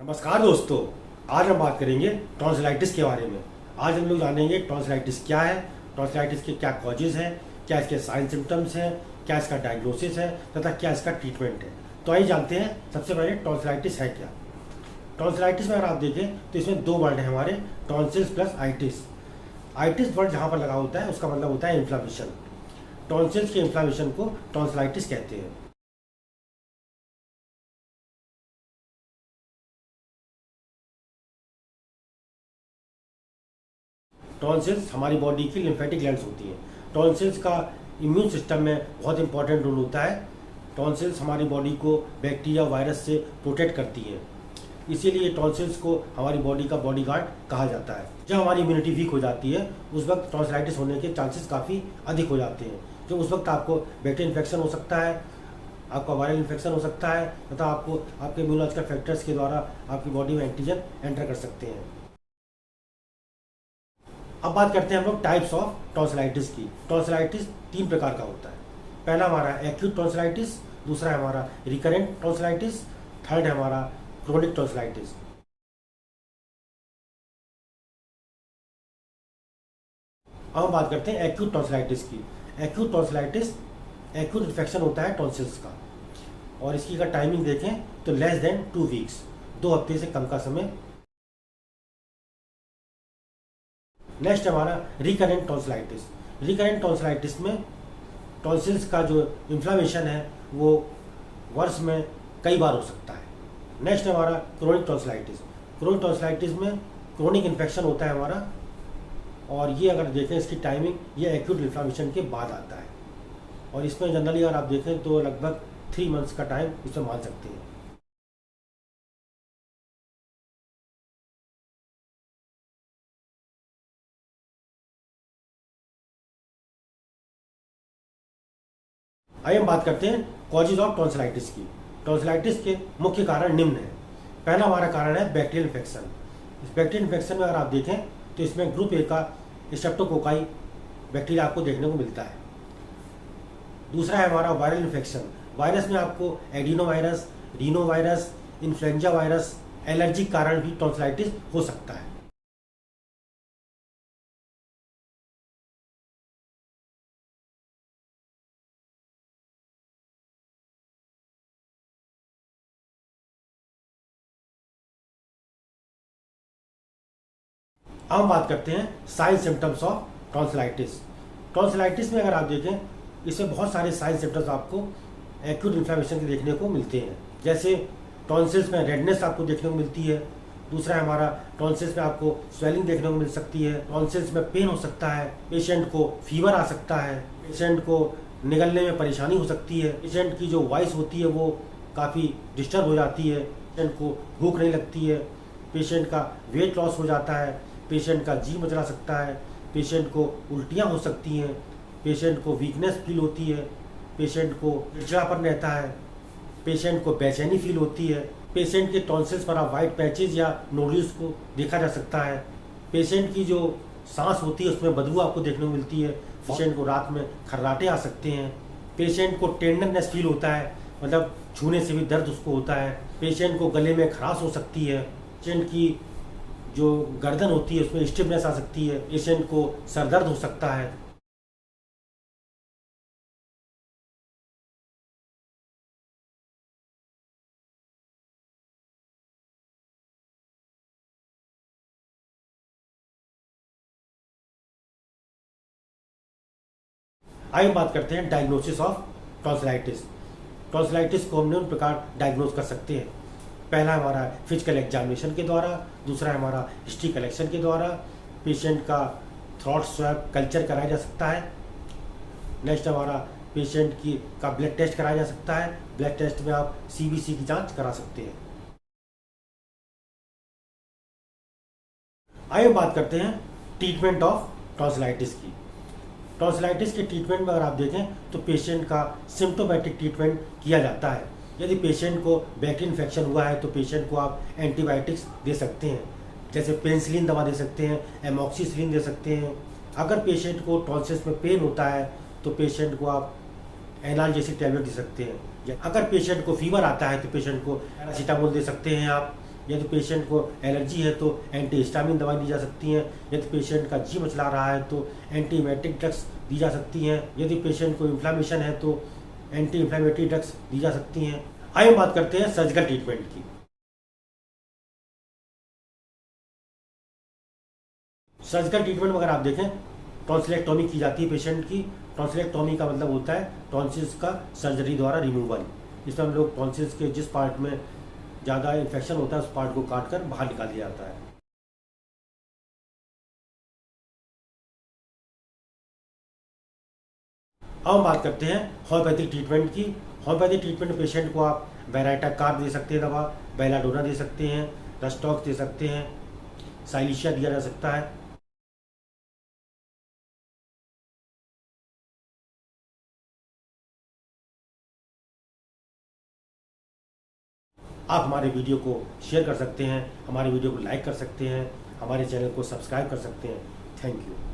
नमस्कार दोस्तों। आज हम बात करेंगे टॉन्सिलाइटिस के बारे में। आज हम लोग जानेंगे टॉन्सिलाइटिस क्या है, टॉन्सिलाइटिस के क्या कॉजेज हैं, क्या इसके साइन सिम्टम्स हैं, क्या इसका डायग्नोसिस है तथा क्या इसका ट्रीटमेंट है। तो आइए जानते हैं सबसे पहले टॉन्सिलाइटिस है क्या। टॉन्सिलाइटिस में अगर आप देखें तो इसमें दो वर्ड हैं हमारे, tonsils plus itis. Itis word जहाँ पर लगा होता है उसका मतलब होता है इन्फ्लामेशन। टॉन्सिल्स के इन्फ्लामेशन को टॉन्सिलाइटिस कहते हैं। टॉन्सिल्स हमारी बॉडी की लिम्फेटिक ग्लैंड्स होती हैं। टॉन्सिल्स का इम्यून सिस्टम में बहुत इंपॉर्टेंट रोल होता है। टॉन्सिल्स हमारी बॉडी को बैक्टीरिया वायरस से प्रोटेक्ट करती हैं, इसीलिए टॉन्सिल्स को हमारी बॉडी का बॉडीगार्ड कहा जाता है। जब हमारी इम्यूनिटी वीक हो जाती है उस वक्त टॉन्सिलाइटिस होने के चांसेस काफ़ी अधिक हो जाते हैं। जो उस वक्त आपको बैक्टीरियल इन्फेक्शन हो सकता है, आपका वायरल इन्फेक्शन हो सकता है तथा आपको आपके इम्यूनोलॉजिकल फैक्टर्स के द्वारा आपकी बॉडी में एंटीजन एंटर कर सकते हैं। अब बात करते हैं हम लोग टाइप्स ऑफ टॉन्सिलाइटिस की। टॉन्सिलाइटिस तीन प्रकार का होता है। पहला हमारा एक्यूट टॉन्सिलाइटिस, दूसरा है हमारा रिकरेंट टॉन्सिलाइटिस, थर्ड है हमारा क्रोनिक टॉन्सिलाइटिस। अब हम बात करते हैं एक्यूट टॉन्सिलाइटिस की। एक्यूट टॉन्सिलाइटिस एक्यूट इन्फेक्शन होता है टॉन्सिल्स का, और इसकी अगर टाइमिंग देखें तो लेस देन 2 वीक्स, 2 हफ्ते से कम का समय। नेक्स्ट हमारा रिकरेंट टॉन्सिलाइटिस। रिकरेंट टॉन्सिलाइटिस में टॉन्सिल्स का जो इन्फ्लामेशन है वो वर्ष में कई बार हो सकता है। नेक्स्ट हमारा क्रोनिक टॉन्सिलाइटिस। क्रोनिक टॉन्सिलाइटिस में क्रोनिक इन्फेक्शन होता है हमारा, और ये अगर देखें इसकी टाइमिंग, ये एक्यूट इन्फ्लामेशन के बाद आता है, और इसमें जनरली अगर आप देखें तो लगभग 3 मंथ्स का टाइम इसमें मान सकते हैं। आइए हम बात करते हैं कॉजेज ऑफ टॉन्सिलाइटिस की। टॉन्सिलाइटिस के मुख्य कारण निम्न हैं। पहला हमारा कारण है बैक्टीरियल इन्फेक्शन। इस बैक्टीरियल इन्फेक्शन में अगर आप देखें तो इसमें ग्रुप ए का स्ट्रेप्टोकोकाई बैक्टीरिया आपको देखने को मिलता है। दूसरा है हमारा वायरल इन्फेक्शन। वायरस में आपको adeno virus, Reno virus, influenza virus, allergy कारण भी टॉन्सिलाइटिस हो सकता है। अब हम बात करते हैं sign symptoms of tonsillitis. Tonsillitis में अगर आप देखें इसमें बहुत सारे साइन सिम्टम्स आपको एक्यूट इन्फ्लामेशन के देखने को मिलते हैं। जैसे टॉन्सिल्स में रेडनेस आपको देखने को मिलती है। दूसरा है हमारा टॉन्सिल्स में आपको स्वेलिंग देखने को मिल सकती है। टॉन्सिल्स में पेन हो सकता है। पेशेंट को फीवर आ सकता है। पेशेंट को निगलने में परेशानी हो सकती है। पेशेंट की जो वॉइस होती है वो काफ़ी डिस्टर्ब हो जाती है। पेशेंट को भूख नहीं लगती है। पेशेंट का वेट लॉस हो जाता है। पेशेंट का जी मचला सकता है। पेशेंट को उल्टियाँ हो सकती हैं। पेशेंट को वीकनेस फील होती है। पेशेंट को चिड़चिड़ापन रहता है। पेशेंट को बेचैनी फील होती है। पेशेंट के टॉन्सिल्स पर वाइट पैचेज या नोड्यूल्स को देखा जा सकता है। पेशेंट की जो सांस होती है उसमें बदबू आपको देखने को मिलती है। पेशेंट को रात में खर्राटे आ सकते हैं। पेशेंट को टेंडरनेस फील होता है, मतलब छूने से भी दर्द उसको होता है। पेशेंट को गले में खराश हो सकती है। पेशेंट की जो गर्दन होती है उसमें स्टिफनेस आ सकती है। पेशेंट को सर दर्द हो सकता है। आइए बात करते हैं डायग्नोसिस ऑफ टॉन्सिलाइटिस। टॉन्सिलाइटिस को हम निम्न प्रकार डायग्नोज कर सकते हैं। पहला हमारा फिजिकल एग्जामिनेशन के द्वारा, दूसरा है हमारा हिस्ट्री कलेक्शन के द्वारा। पेशेंट का थ्रॉट स्वैब कल्चर कराया जा सकता है। नेक्स्ट हमारा पेशेंट की का ब्लड टेस्ट कराया जा सकता है। ब्लड टेस्ट में आप सीबीसी की जांच करा सकते हैं। आइए हम बात करते हैं ट्रीटमेंट ऑफ टॉन्सिलाइटिस की। टॉन्सिलाइटिस के ट्रीटमेंट में अगर आप देखें तो पेशेंट का सिम्टोमेटिक ट्रीटमेंट किया जाता है। यदि पेशेंट को बैक्टीरियल इन्फेक्शन हुआ है तो पेशेंट को आप एंटीबायोटिक्स दे सकते हैं, जैसे पेनिसिलिन दवा दे सकते हैं, एमॉक्सिसिलिन दे सकते हैं। अगर पेशेंट को टॉन्सिल्स में पेन होता है तो पेशेंट को आप एनाल्जेसिक टैबलेट दे सकते हैं। अगर पेशेंट को फीवर आता है तो पेशेंट को पैरासीटामोल दे सकते हैं आप, यदि पेशेंट को एलर्जी है तो एंटी हिस्टामिन दवाई दी जा सकती हैं। यदि पेशेंट का जी मचला रहा है तो एंटी इमेटिक ड्रग्स दी जा सकती हैं। यदि पेशेंट को इन्फ्लामेशन है तो एंटी इन्फ्लामेटरी ड्रग्स दी जा सकती हैं। आइए बात करते हैं सर्जिकल ट्रीटमेंट की। सर्जिकल ट्रीटमेंट में अगर आप देखें, टॉन्सिलेक्टोमी की जाती है पेशेंट की। टॉन्सिलेक्टोमी का मतलब होता है टॉन्सिल्स का सर्जरी द्वारा रिमूवल। इसमें हम लोग टॉन्सिल्स के जिस पार्ट में ज़्यादा इन्फेक्शन होता है उस पार्ट को काट कर बाहर निकाल दिया जाता है। अब हम बात करते हैं होम्योपैथिक ट्रीटमेंट की। होम्योपैथिक ट्रीटमेंट में पेशेंट को आप बेराइटा कार्ब दे सकते हैं दवा, बेलाडोना दे सकते हैं, रस्टॉक्स दे सकते हैं, साइलिशिया दिया जा सकता है। आप हमारे वीडियो को शेयर कर सकते हैं, हमारे वीडियो को लाइक कर सकते हैं, हमारे चैनल को सब्सक्राइब कर सकते हैं। Thank you.